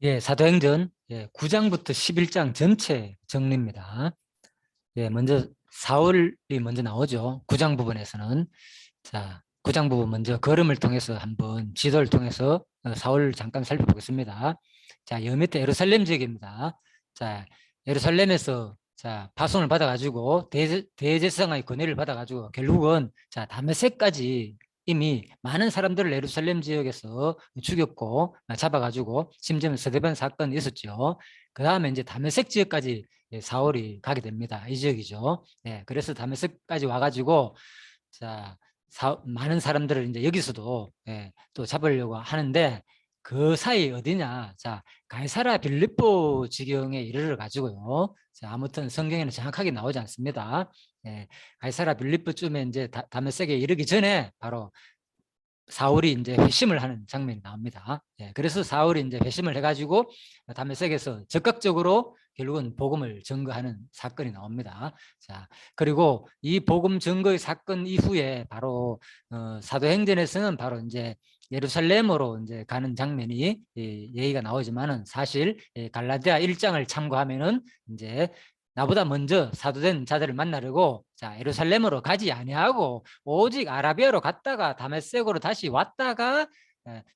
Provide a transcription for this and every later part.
예, 사도행전 9장부터 11장 전체 정리입니다. 예, 먼저 사울이 먼저 나오죠. 9장 부분에서는. 자, 9장 부분 먼저 걸음을 통해서 한번 지도를 통해서 사울 잠깐 살펴보겠습니다. 자, 여 밑에 예루살렘 지역입니다. 자, 예루살렘에서 파송을 받아가지고 대제사장의 권위를 받아가지고 결국은 다메섹까지 이미 많은 사람들을 예루살렘 지역에서 죽였고 잡아가지고 심지어는 스데반 사건이 있었죠. 그 다음에 이제 다메섹 지역까지 사울이 가게 됩니다. 이 지역이죠. 예, 그래서 다메섹까지 와가지고 많은 사람들을 이제 여기서도 또 잡으려고 하는데 그 사이 어디냐? 가이사라 빌립보 지경에 이르러 가지고요. 아무튼 성경에는 정확하게 나오지 않습니다. 가이사라 빌립보쯤에 이제 다메섹에 이르기 전에 바로 사울이 이제 회심을 하는 장면이 나옵니다. 그래서 사울이 이제 회심을 해가지고 다메섹에서 적극적으로 결국은 복음을 증거하는 사건이 나옵니다. 그리고 이 복음 증거의 사건 이후에 바로 사도행전에서는 바로 이제 예루살렘으로 이제 가는 장면이 얘기가 나오지만은 사실 갈라디아 1장을 참고하면은 이제 나보다 먼저 사도된 자들을 만나려고 예루살렘으로 가지 아니하고 오직 아라비아로 갔다가 다메섹으로 다시 왔다가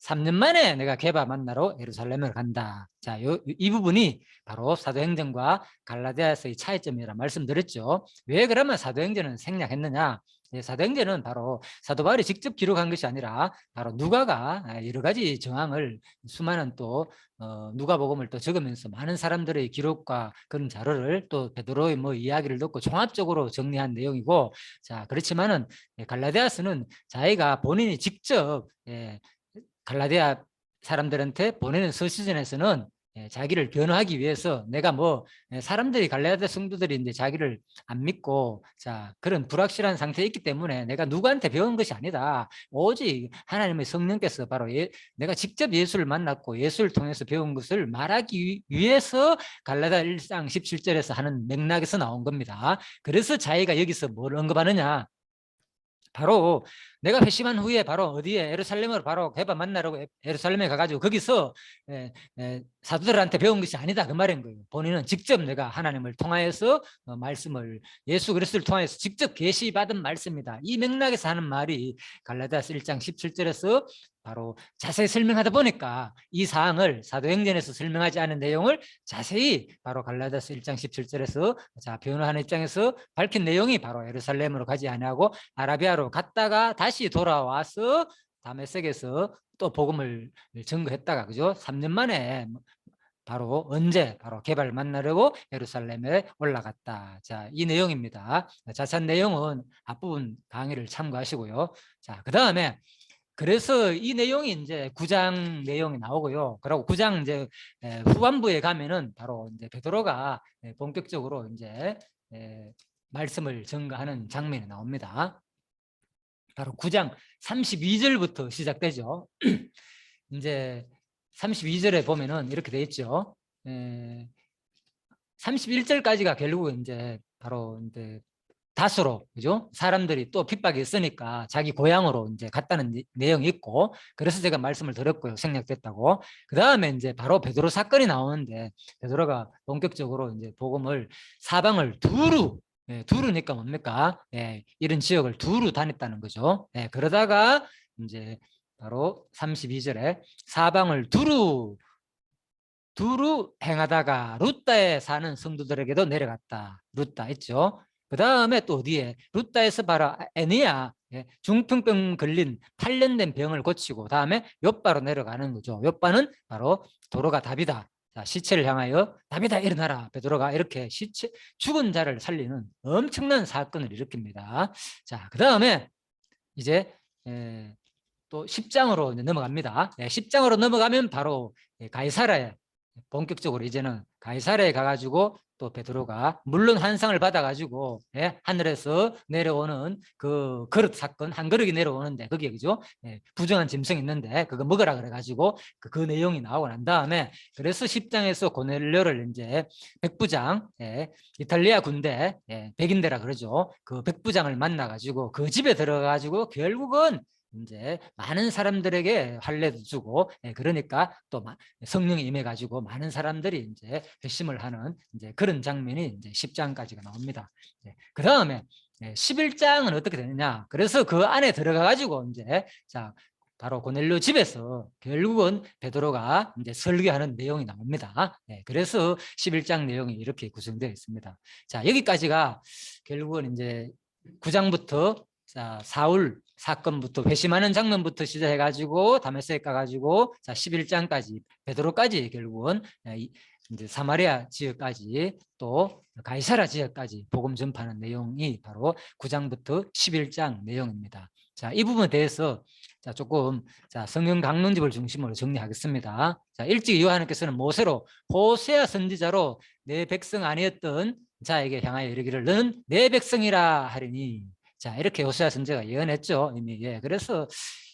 3년 만에 내가 게바 만나러 예루살렘을 간다. 이 부분이 바로 사도행전과 갈라디아서의 차이점이라 말씀드렸죠. 왜 그러면 사도행전은 생략했느냐? 사도행전은 바로 사도 바울이 직접 기록한 것이 아니라 바로 누가가 여러 가지 정황을 수많은 또 누가복음을 또 적으면서 많은 사람들의 기록과 그런 자료를 또 베드로의 뭐 이야기를 듣고 종합적으로 정리한 내용이고, 그렇지만은 갈라디아서는 자기가 본인이 직접 갈라디아 사람들한테 보내는 서시전에서는 자기를 변호하기 위해서 내가 뭐 사람들이 갈라디아 성도들이 이제 자기를 안 믿고 그런 불확실한 상태에 있기 때문에 내가 누구한테 배운 것이 아니다. 오직 하나님의 성령께서 바로 내가 직접 예수를 만났고 예수를 통해서 배운 것을 말하기 위해서 갈라디아 1장 17절에서 하는 맥락에서 나온 겁니다. 그래서 자기가 여기서 뭘 언급하느냐? 바로 내가 회심한 후에 바로 어디에 예루살렘으로 바로 게바 만나려고 예루살렘에 가가지고 거기서 사도들한테 배운 것이 아니다 그 말인 거예요. 본인은 직접 내가 하나님을 통하여서 말씀을 예수 그리스도를 통하여서 직접 계시받은 말씀이다. 이 맥락에서 하는 말이 갈라디아서 1장 17절에서 바로 자세히 설명하다 보니까 이 사항을 사도행전에서 설명하지 않은 내용을 자세히 바로 갈라디아서 1장 17절에서 변호하는 입장에서 밝힌 내용이 바로 예루살렘으로 가지 아니하고 아라비아로 갔다가 다시 돌아와서 다메섹에서 또 복음을 증거했다가 그죠? 3년 만에 바로 언제 바로 개발 만나려고 예루살렘에 올라갔다. 이 내용입니다. 자세한 내용은 앞부분 강의를 참고하시고요. 그 다음에 그래서 이 내용이 이제 9장 내용이 나오고요. 그리고 9장 이제 후반부에 가면은 바로 이제 베드로가 본격적으로 이제 말씀을 증거하는 장면이 나옵니다. 바로 9장 32절부터 시작되죠. 이제 32절에 보면은 이렇게 돼 있죠. 31절까지가 결국은 이제 바로 이제 다수로 그죠? 사람들이 또 핍박이 있으니까 자기 고향으로 이제 갔다는 내용이 있고, 그래서 제가 말씀을 드렸고요. 생략됐다고. 그 다음에 이제 바로 베드로 사건이 나오는데 베드로가 본격적으로 이제 복음을 사방을 두루니까 뭡니까? 이런 지역을 두루 다녔다는 거죠. 그러다가 이제 바로 32절에 사방을 두루 행하다가 루따에 사는 성도들에게도 내려갔다. 루따 있죠. 그 다음에 또 어디에? 루따에서 바로 애니야, 중풍병 걸린 8년 된 병을 고치고 다음에 욥바로 내려가는 거죠. 욥바는 바로 도로가 답이다. 시체를 향하여 답이다 일어나라. 베드로가 이렇게 죽은 자를 살리는 엄청난 사건을 일으킵니다. 그 다음에 이제 또 10장으로 넘어갑니다. 10장으로 넘어가면 바로 가이사라에 본격적으로 이제는 가이사라에 가가지고 또 베드로가 물론 환상을 받아가지고 하늘에서 내려오는 그 그릇 사건, 한 그릇이 내려오는데 거기에 그죠? 부정한 짐승이 있는데 그거 먹으라 그래가지고 그 내용이 나오고 난 다음에 그래서 10장에서 고넬료를 이제 백부장, 이탈리아 군대 백인대라 그러죠. 그 백부장을 만나가지고 그 집에 들어가가지고 결국은 이제 많은 사람들에게 할례도 주고, 그러니까 또 성령이 임해 가지고 많은 사람들이 이제 회심을 하는 이제 그런 장면이 이제 10장까지가 나옵니다. 그 다음에 11장은 어떻게 되느냐? 그래서 그 안에 들어가 가지고 이제 자 바로 고넬료 집에서 결국은 베드로가 이제 설교하는 내용이 나옵니다. 그래서 11장 내용이 이렇게 구성되어 있습니다. 자, 여기까지가 결국은 이제 9장부터 자, 사울 사건부터 회심하는 장면부터 시작해 가지고 다메섹 가 가지고 자, 11장까지 베드로까지 결국은 이제 사마리아 지역까지 또 가이사라 지역까지 복음 전파하는 내용이 바로 9장부터 11장 내용입니다. 자, 이 부분에 대해서 자, 조금 자, 성경 강론집을 중심으로 정리하겠습니다. 자, 일찍 요한께서는 모세로 호세아 선지자로 내 백성 아니었던 자에게 향하여 이르기를 너는 내 백성이라 하리니. 자, 이렇게 호세아 선지자가 예언했죠. 이미. 그래서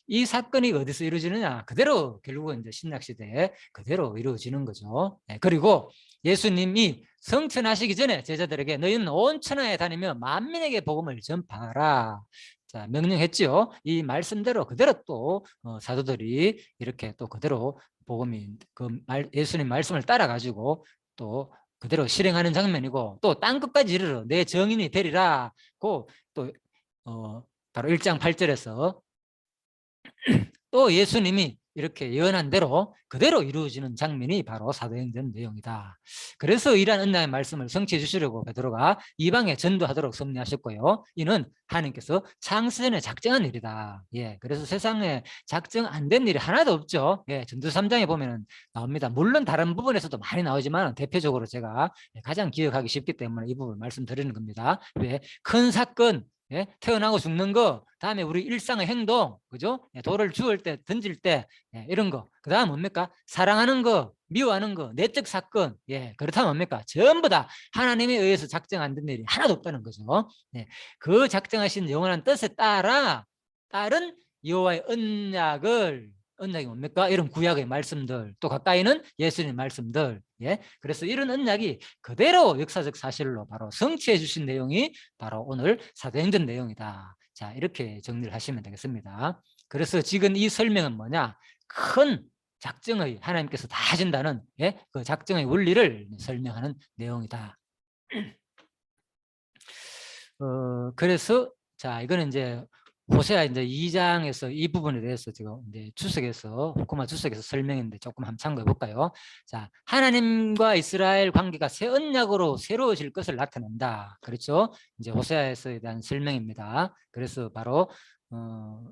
이 사건이 어디서 이루어지느냐? 그대로 결국은 이제 신약 시대에 그대로 이루어지는 거죠. 그리고 예수님이 성천하시기 전에 제자들에게 너희는 온 천하에 다니며 만민에게 복음을 전파하라. 자, 명령했지요. 이 말씀대로 그대로 또 사도들이 이렇게 또 그대로 복음이 예수님 말씀을 따라 가지고 또 그대로 실행하는 장면이고 또 땅 끝까지 이르러 내 정인이 되리라고 또 바로 1장 8절에서 또 예수님이 이렇게 예언한 대로 그대로 이루어지는 장면이 바로 사도행전 내용이다. 그래서 이러한 언약의 말씀을 성취해 주시려고 베드로가 이방에 전도하도록 섭리하셨고요. 이는 하나님께서 창세전에 작정한 일이다. 그래서 세상에 작정 안 된 일이 하나도 없죠. 전도 3장에 보면 나옵니다. 물론 다른 부분에서도 많이 나오지만 대표적으로 제가 가장 기억하기 쉽기 때문에 이 부분을 말씀드리는 겁니다. 왜? 큰 사건, 태어나고 죽는 거, 다음에 우리 일상의 행동, 그죠? 돌을 주울 때, 던질 때, 이런 거. 그 다음 뭡니까? 사랑하는 거, 미워하는 거, 내적 사건. 그렇다면 뭡니까? 전부 다 하나님에 의해서 작정 안 된 일이 하나도 없다는 거죠. 그 작정하신 영원한 뜻에 따른 여호와의 언약이 뭡니까? 이런 구약의 말씀들, 또 가까이는 예수님의 말씀들. 그래서 이런 언약이 그대로 역사적 사실로 바로 성취해 주신 내용이 바로 오늘 사도행전 내용이다. 자, 이렇게 정리를 하시면 되겠습니다. 그래서 지금 이 설명은 뭐냐? 큰 작정의 하나님께서 다 하신다는 그 작정의 원리를 설명하는 내용이다. 그래서 자, 이거는 이제 호세아 이제 2장에서 이 부분에 대해서 제가 이제 주석에서 호코마 주석에서 설명했는데 조금 한번 참고해 볼까요? 자, 하나님과 이스라엘 관계가 새 언약으로 새로워질 것을 나타낸다. 그렇죠? 이제 호세아에서에 대한 설명입니다. 그래서 바로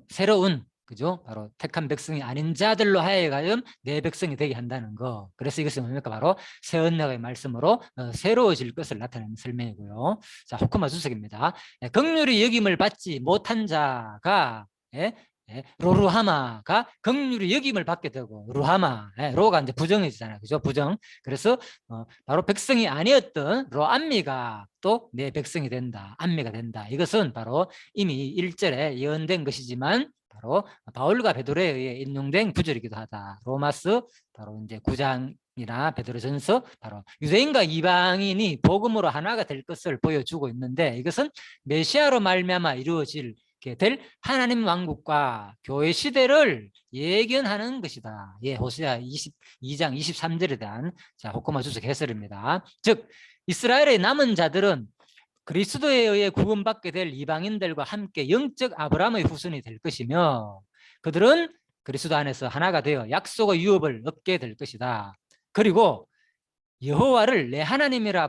새로운 그죠? 바로 택한 백성이 아닌 자들로 하여금 내 백성이 되게 한다는 거. 그래서 이것이 뭡니까? 바로 새 언약의 말씀으로 새로워질 것을 나타내는 설명이고요. 자, 호크마 주석입니다. 긍휼히 여김을 받지 못한 자가 로루하마가 긍휼히 여김을 받게 되고 루하마, 로가 이제 부정이잖아요. 그죠? 부정. 그래서 바로 백성이 아니었던 로암미가 또 내 백성이 된다. 암미가 된다. 이것은 바로 이미 1절에 예언된 것이지만 바로 바울과 베드로에 의해 인용된 구절이기도 하다. 로마스 바로 이제 9장이나 베드로전서 바로 유대인과 이방인이 복음으로 하나가 될 것을 보여주고 있는데 이것은 메시아로 말미암아 이루어질 될 하나님 왕국과 교회 시대를 예견하는 것이다. 호세아 22장 23절에 대한 자, 호코마 주석 해설입니다. 즉 이스라엘의 남은 자들은 그리스도에 의해 구원받게 될 이방인들과 함께 영적 아브라함의 후손이 될 것이며 그들은 그리스도 안에서 하나가 되어 약속의 유업을 얻게 될 것이다. 그리고 여호와를 내 하나님이라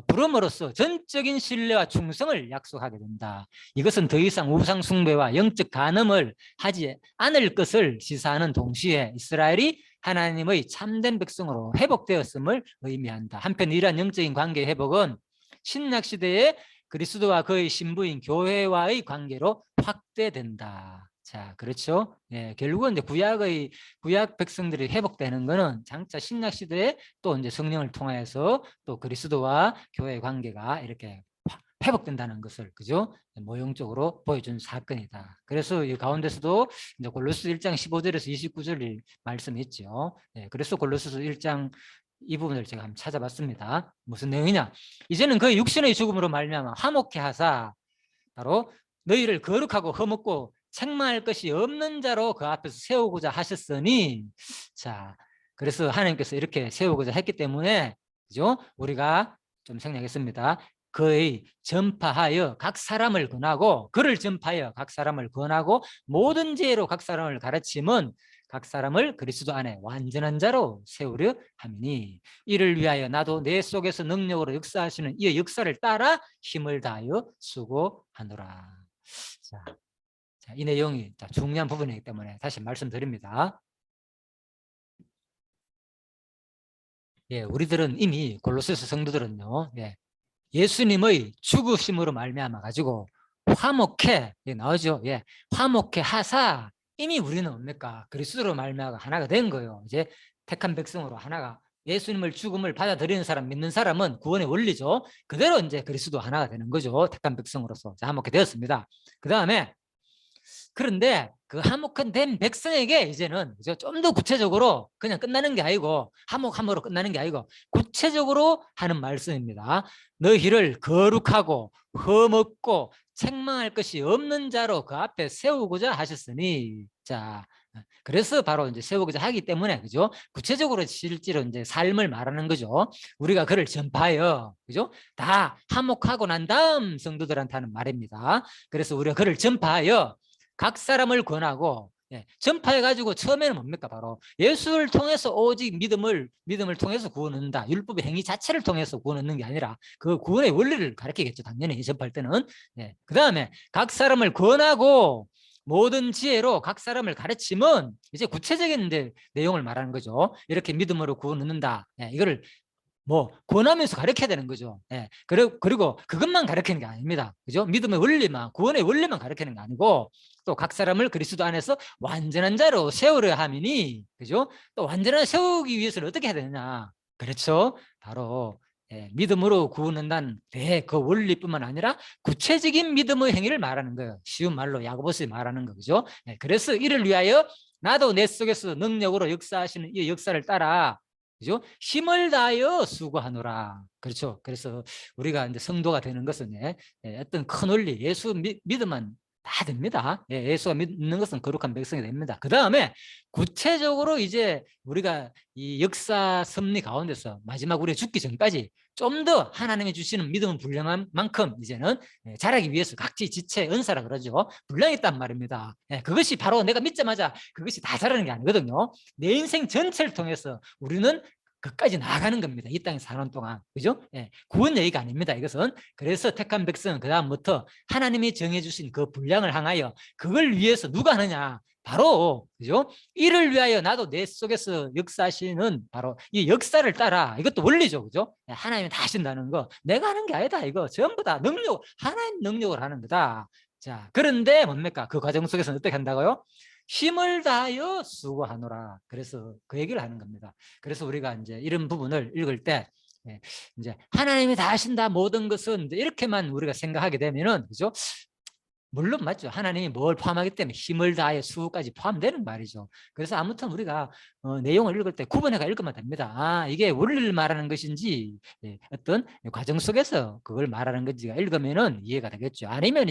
부름으로써 전적인 신뢰와 충성을 약속하게 된다. 이것은 더 이상 우상 숭배와 영적 간음을 하지 않을 것을 시사하는 동시에 이스라엘이 하나님의 참된 백성으로 회복되었음을 의미한다. 한편 이러한 영적인 관계의 회복은 신약 시대에 그리스도와 그의 신부인 교회와의 관계로 확대된다. 자, 그렇죠? 결국은 이제 구약 백성들이 회복되는 것은 장차 신약 시대에 또 이제 성령을 통해서 또 그리스도와 교회의 관계가 이렇게 회복된다는 것을 그죠? 모형적으로 보여준 사건이다. 그래서 이 가운데서도 이제 골로새 1장 15절에서 29절 말씀이 있죠. 그래서 골로새서 1장 이 부분을 제가 한번 찾아봤습니다. 무슨 내용이냐? 이제는 그 육신의 죽음으로 말미암아 화목케 하사 바로 너희를 거룩하고 흠없고 책망할 것이 없는 자로 그 앞에서 세우고자 하셨으니, 자, 그래서 하나님께서 이렇게 세우고자 했기 때문에, 그죠? 우리가 좀 생략했습니다. 그의 전파하여 각 사람을 권하고, 그를 전파하여 각 사람을 권하고, 모든 지혜로 각 사람을 가르침은 각 사람을 그리스도 안에 완전한 자로 세우려 함이니, 이를 위하여 나도 내 속에서 능력으로 역사하시는 이 역사를 따라 힘을 다하여 수고하노라. 자, 이 내용이 중요한 부분이기 때문에 다시 말씀드립니다. 예, 우리들은 이미 골로새서 성도들은요, 예, 예수님의 죽으심으로 말미암아 가지고 화목해, 예, 나오죠. 예, 화목해 하사 이미 우리는 뭡니까? 그리스도로 말미암아 하나가 된 거예요. 이제 택한 백성으로 하나가, 예수님을 죽음을 받아들이는 사람, 믿는 사람은 구원의 원리죠. 그대로 이제 그리스도 하나가 되는 거죠. 택한 백성으로서. 자, 화목해 되었습니다. 그 다음에, 그런데 그 화목한 된 백성에게 이제는 좀 더 구체적으로 그냥 끝나는 게 아니고, 화목함으로 끝나는 게 아니고 구체적으로 하는 말씀입니다. 너희를 거룩하고 흠없고 책망할 것이 없는 자로 그 앞에 세우고자 하셨으니, 자, 그래서 바로 이제 세우고자 하기 때문에, 그죠? 구체적으로 실제로 이제 삶을 말하는 거죠. 우리가 그를 전파하여, 그죠? 다 화목하고 난 다음 성도들한테 하는 말입니다. 그래서 우리가 그를 전파하여 각 사람을 권하고, 예, 전파해가지고 처음에는 뭡니까? 바로 예수를 통해서 오직 믿음을 통해서 구원 얻는다. 율법의 행위 자체를 통해서 구원 얻는 게 아니라 그 구원의 원리를 가르치겠죠. 당연히 전파할 때는. 예, 그 다음에 각 사람을 권하고 모든 지혜로 각 사람을 가르치면, 이제 구체적인 내용을 말하는 거죠. 이렇게 믿음으로 구원 얻는다. 예, 이거를 뭐 권하면서 가르쳐야 되는 거죠. 예. 그리고 그것만 가르치는 게 아닙니다. 그죠? 믿음의 원리만, 구원의 원리만 가르치는 게 아니고, 또 각 사람을 그리스도 안에서 완전한 자로 세우려 함이니, 그죠? 또 완전한 세우기 위해서는 어떻게 해야 되느냐? 그렇죠? 바로, 예, 믿음으로 구원한다는 그 원리뿐만 아니라 구체적인 믿음의 행위를 말하는 거예요. 쉬운 말로 야고보스에 말하는 거죠. 예, 그래서 이를 위하여 나도 내 속에서 능력으로 역사하시는 이 역사를 따라, 그죠? 힘을 다하여 수고하노라. 그렇죠. 그래서 우리가 이제 성도가 되는 것은, 예, 어떤 큰 원리, 예수 믿으면 다 됩니다. 예, 예수가 믿는 것은 거룩한 백성이 됩니다. 그 다음에 구체적으로 이제 우리가 이 역사 섭리 가운데서 마지막 우리가 죽기 전까지 좀 더 하나님이 주시는 믿음은 분량한 만큼 이제는, 예, 자라기 위해서 각지 지체 은사라 그러죠. 분량이 있단 말입니다. 예, 그것이 바로 내가 믿자마자 그것이 다 자라는 게 아니거든요. 내 인생 전체를 통해서 우리는 그까지 나아가는 겁니다. 이 땅에 사는 동안. 그죠? 예, 구원 얘기가 아닙니다. 이것은. 그래서 택한 백성은 그 다음부터 하나님이 정해주신 그 분량을 향하여, 그걸 위해서 누가 하느냐? 바로, 그죠? 이를 위하여 나도 내 속에서 역사하시는 바로 이 역사를 따라. 이것도 원리죠. 그죠? 예, 하나님이 다 하신다는 거. 내가 하는 게 아니다. 이거 전부 다 하나님 능력을 하는 거다. 자, 그런데 뭡니까? 그 과정 속에서는 어떻게 한다고요? 힘을 다하여 수고하노라. 그래서 그 얘기를 하는 겁니다. 그래서 우리가 이제 이런 부분을 읽을 때, 예, 이제 하나님이 다 하신다 모든 것은, 이렇게만 우리가 생각하게 되면은, 그죠? 물론 맞죠. 하나님이 뭘 포함하기 때문에 힘을 다해 수까지 포함되는 말이죠. 그래서 아무튼 우리가 내용을 읽을 때 구분해가 읽으면 됩니다. 아, 이게 원리를 말하는 것인지, 예, 어떤 과정 속에서 그걸 말하는 건지가 읽으면은 이해가 되겠죠. 아니면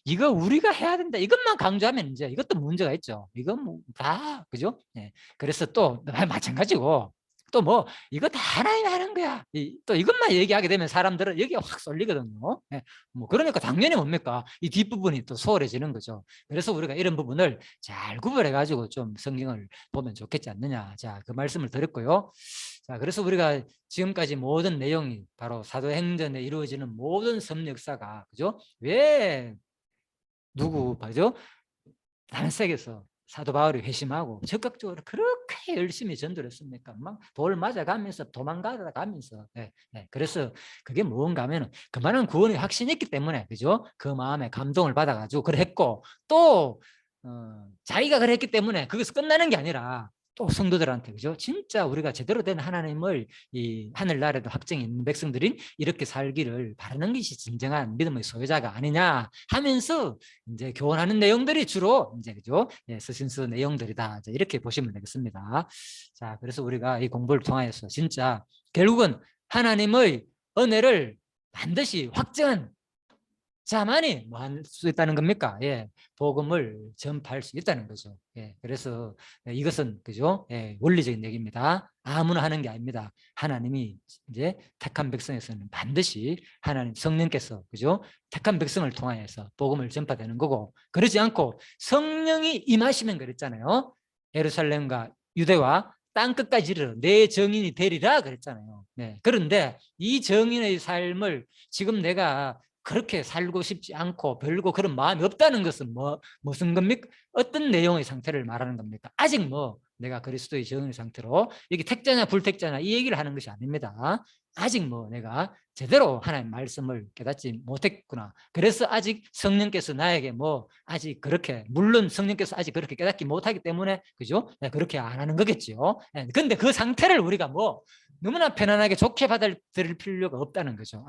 이거 우리가 해야 된다, 이것만 강조하면 이제 이것도 문제가 있죠. 이건 뭐 다, 그죠? 예. 그래서 또 마찬가지고, 또 뭐 이거 다 하나님이 하는 거야, 또 이것만 얘기하게 되면 사람들은 여기가 확 쏠리거든요. 예. 뭐 그러니까 당연히 뭡니까? 이 뒷부분이 또 소홀해지는 거죠. 그래서 우리가 이런 부분을 잘 구분해 가지고 좀 성경을 보면 좋겠지 않느냐. 자, 그 말씀을 드렸고요. 자, 그래서 우리가 지금까지 모든 내용이 바로 사도행전에 이루어지는 모든 섭리 역사가, 그죠? 왜 누구 봐죠? 단색에서 사도 바울이 회심하고 적극적으로 그렇게 열심히 전도를 했습니까? 막 돌 맞아가면서 도망가다 가면서, 예, 예. 그래서 그게 뭔가 하면은 그만한 구원의 확신이 있기 때문에, 그죠? 그 마음에 감동을 받아가지고 그랬고, 또 자기가 그랬기 때문에 거기서 끝나는 게 아니라 또 성도들한테, 그죠? 진짜 우리가 제대로 된 하나님을, 이 하늘나라에도 확증이 있는 백성들이 이렇게 살기를 바라는 것이 진정한 믿음의 소유자가 아니냐 하면서 이제 교훈하는 내용들이 주로 이제, 그죠? 예, 서신서 내용들이다. 이렇게 보시면 되겠습니다. 자, 그래서 우리가 이 공부를 통하여서 진짜 결국은 하나님의 은혜를 반드시 확증한 자만이 뭐 할 수 있다는 겁니까? 예, 복음을 전파할 수 있다는 거죠. 예, 그래서 이것은 그죠? 예, 원리적인 얘기입니다. 아무나 하는 게 아닙니다. 하나님이 이제 택한 백성에서는 반드시 하나님 성령께서 그죠? 택한 백성을 통하여서 복음을 전파되는 거고, 그러지 않고 성령이 임하시면 그랬잖아요. 예루살렘과 유대와 땅 끝까지 이르러 내 정인이 되리라 그랬잖아요. 네. 그런데 이 정인의 삶을 지금 내가 그렇게 살고 싶지 않고 별고 그런 마음이 없다는 것은 무슨 겁니까? 어떤 내용의 상태를 말하는 겁니까? 아직 내가 그리스도의 정의 상태로 이게 택자냐 불택자냐 이 얘기를 하는 것이 아닙니다. 아직 내가 제대로 하나님 말씀을 깨닫지 못했구나. 그래서 아직 성령께서 나에게 아직 그렇게, 물론 성령께서 아직 그렇게 깨닫지 못하기 때문에 그죠? 네, 그렇게 안 하는 거겠죠. 근데 그 상태를 우리가 너무나 편안하게 좋게 받아들일 필요가 없다는 거죠.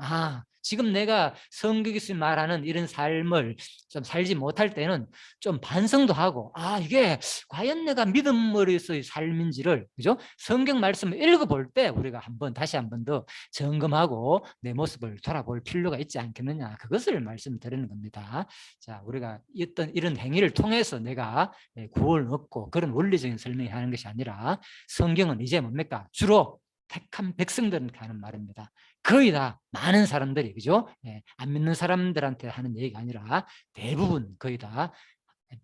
지금 내가 성경에서 말하는 이런 삶을 좀 살지 못할 때는 좀 반성도 하고, 이게 과연 내가 믿음으로서의 삶인지를, 그죠? 성경 말씀을 읽어볼 때 우리가 다시 한 번 더 점검하고 내 모습을 돌아볼 필요가 있지 않겠느냐. 그것을 말씀드리는 겁니다. 자, 우리가 이런 행위를 통해서 내가 구원을 얻고 그런 원리적인 설명이 하는 것이 아니라, 성경은 이제 뭡니까? 주로 택한 백성들한테 하는 말입니다. 거의 다 많은 사람들이 그죠? 안 믿는 사람들한테 하는 얘기가 아니라 대부분 거의 다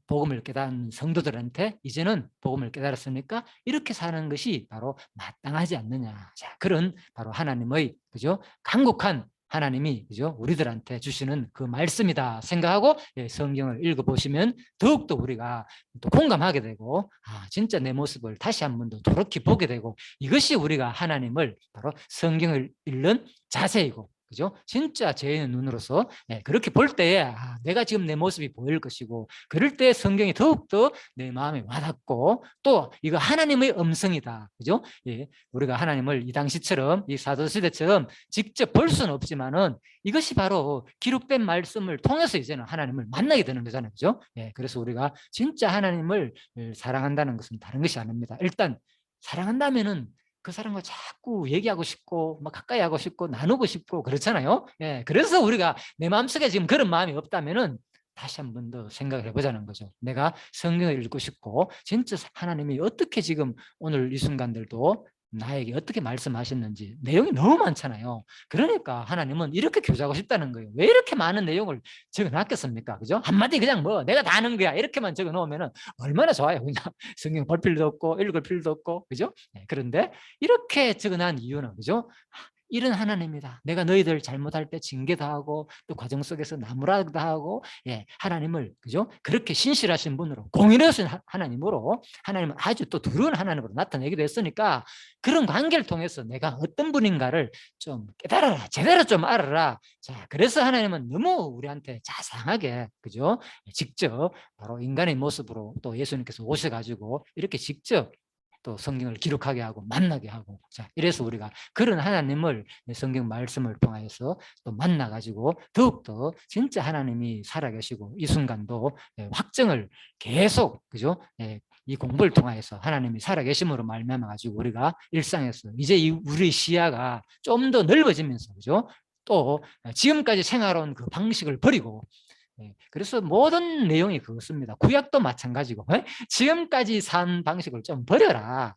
복음을 깨달은 성도들한테 이제는 복음을 깨달았으니까 이렇게 사는 것이 바로 마땅하지 않느냐. 자, 그런 바로 하나님의 그죠? 간곡한 하나님이 그죠? 우리들한테 주시는 그 말씀이다 생각하고 성경을 읽어보시면 더욱더 우리가 또 공감하게 되고, 진짜 내 모습을 다시 한 번 더 도렇게 보게 되고, 이것이 우리가 하나님을 바로 성경을 읽는 자세이고, 그죠? 진짜 제 눈으로서 그렇게 볼 때에 내가 지금 내 모습이 보일 것이고, 그럴 때 성경이 더욱더 내 마음에 와닿고, 또 이거 하나님의 음성이다, 그죠? 우리가 하나님을 이 당시처럼, 이 사도시대처럼 직접 볼 수는 없지만은 이것이 바로 기록된 말씀을 통해서 이제는 하나님을 만나게 되는 거잖아요, 그죠? 그래서 우리가 진짜 하나님을 사랑한다는 것은 다른 것이 아닙니다. 일단 사랑한다면은 그 사람과 자꾸 얘기하고 싶고 가까이 하고 싶고 나누고 싶고 그렇잖아요. 그래서 우리가 내 마음속에 지금 그런 마음이 없다면은 다시 한 번 더 생각을 해보자는 거죠. 내가 성경을 읽고 싶고 진짜 하나님이 어떻게 지금 오늘 이 순간들도 나에게 어떻게 말씀하셨는지, 내용이 너무 많잖아요. 그러니까 하나님은 이렇게 교제하고 싶다는 거예요. 왜 이렇게 많은 내용을 적어놨겠습니까? 그죠? 한마디 그냥 내가 다 아는 거야 이렇게만 적어놓으면 얼마나 좋아요. 그냥 성경 볼 필요도 없고 읽을 필요도 없고, 그죠? 그런데 이렇게 적어놓은 이유는 그죠? 이런 하나님이다. 내가 너희들 잘못할 때 징계도 하고 또 과정 속에서 나무라도 하고, 하나님을 그죠? 그렇게 신실하신 분으로, 공의로우신 하나님으로, 하나님은 아주 또 두려운 하나님으로 나타내기도 했으니까, 그런 관계를 통해서 내가 어떤 분인가를 좀 깨달아라, 제대로 좀 알아라. 자, 그래서 하나님은 너무 우리한테 자상하게 그죠? 직접 바로 인간의 모습으로 또 예수님께서 오셔가지고 이렇게 직접 또 성경을 기록하게 하고 만나게 하고, 자, 이래서 우리가 그런 하나님을 성경 말씀을 통해서 또 만나가지고 더욱더 진짜 하나님이 살아계시고 이 순간도 확증을 계속 그죠? 이 공부를 통해서 하나님이 살아계심으로 말미암아 가지고 우리가 일상에서 이제 우리 시야가 좀 더 넓어지면서 그죠? 또 지금까지 생활한 그 방식을 버리고, 그래서 모든 내용이 그렇습니다. 구약도 마찬가지고, 지금까지 산 방식을 좀 버려라.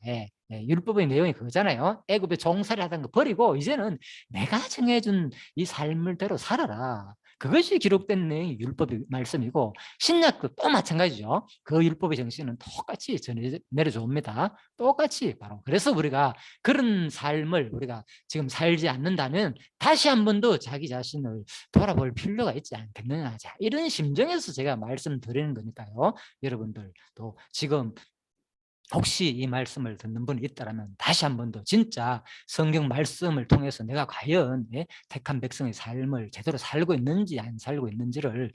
율법의 내용이 그거잖아요. 애굽에 종살이 하던 거 버리고 이제는 내가 정해준 이 삶을대로 살아라. 그것이 기록된 내용이 율법의 말씀이고, 신약도 또 마찬가지죠. 그 율법의 정신은 똑같이 내려져 옵니다. 똑같이 바로. 그래서 우리가 그런 삶을 우리가 지금 살지 않는다면 다시 한 번 더 자기 자신을 돌아볼 필요가 있지 않겠느냐. 자, 이런 심정에서 제가 말씀드리는 거니까요. 여러분들도 지금 혹시 이 말씀을 듣는 분이 있다면 다시 한 번 더 진짜 성경 말씀을 통해서 내가 과연 택한 백성의 삶을 제대로 살고 있는지 안 살고 있는지를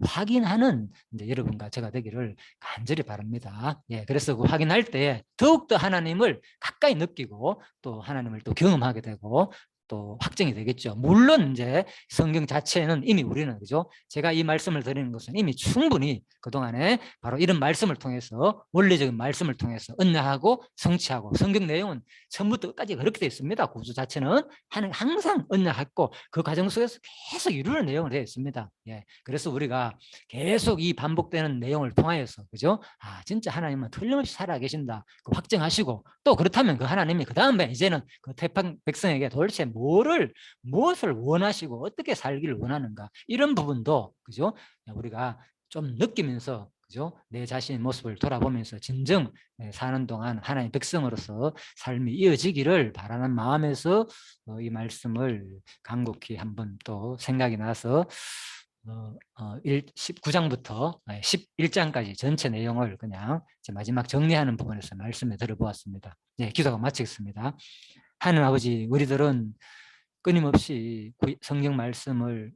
확인하는 이제 여러분과 제가 되기를 간절히 바랍니다. 그래서 그 확인할 때 더욱더 하나님을 가까이 느끼고 또 하나님을 또 경험하게 되고, 또 확정이 되겠죠. 물론 이제 성경 자체는 이미 우리는 그죠? 제가 이 말씀을 드리는 것은 이미 충분히 그동안에 바로 이런 말씀을 통해서 원리적인 말씀을 통해서 언약하고 성취하고 성경 내용은 처음부터 끝까지 그렇게 되어 있습니다. 구조 자체는 항상 언약했고 그 과정 속에서 계속 이루는 내용을 되어 있습니다. 예. 그래서 우리가 계속 이 반복되는 내용을 통하여서 그죠? 아 진짜 하나님은 틀림없이 살아 계신다. 그 확정하시고 또 그렇다면 그 하나님이 그 다음에 이제는 그 태평 백성에게 도대체 무엇을 원하시고 어떻게 살기를 원하는가 이런 부분도 그죠? 우리가 좀 느끼면서 그죠? 내 자신의 모습을 돌아보면서 진정 사는 동안 하나님의 백성으로서 삶이 이어지기를 바라는 마음에서 이 말씀을 간곡히 한번 또 생각이 나서 19장부터 11장까지 전체 내용을 그냥 마지막 정리하는 부분에서 말씀을 들어보았습니다. 네, 기도가 마치겠습니다. 하나님 아버지, 우리들은 끊임없이 성경 말씀을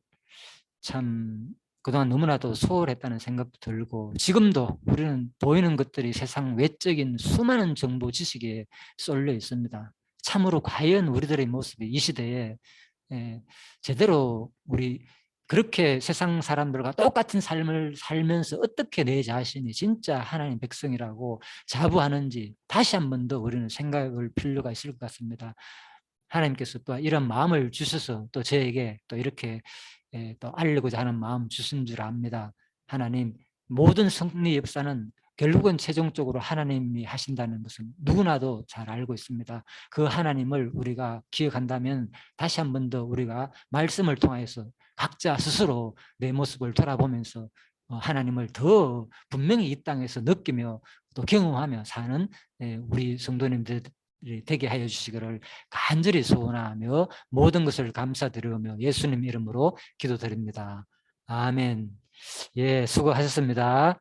참 그동안 너무나도 소홀했다는 생각도 들고 지금도 우리는 보이는 것들이 세상 외적인 수많은 정보 지식에 쏠려 있습니다. 참으로 과연 우리들의 모습이 이 시대에 제대로 우리 그렇게 세상 사람들과 똑같은 삶을 살면서 어떻게 내 자신이 진짜 하나님 백성이라고 자부하는지 다시 한 번 더 우리는 생각을 필요가 있을 것 같습니다. 하나님께서 또 이런 마음을 주셔서 또 저에게 또 이렇게 또 알리고자 하는 마음 주신 줄 압니다. 하나님, 모든 승리 역사는 결국은 최종적으로 하나님이 하신다는 것은 누구나도 잘 알고 있습니다. 그 하나님을 우리가 기억한다면 다시 한 번 더 우리가 말씀을 통해서 각자 스스로 내 모습을 돌아보면서 하나님을 더 분명히 이 땅에서 느끼며 또 경험하며 사는 우리 성도님들 되게 하여 주시기를 간절히 소원하며 모든 것을 감사드리며 예수님 이름으로 기도드립니다. 아멘. 예, 수고하셨습니다.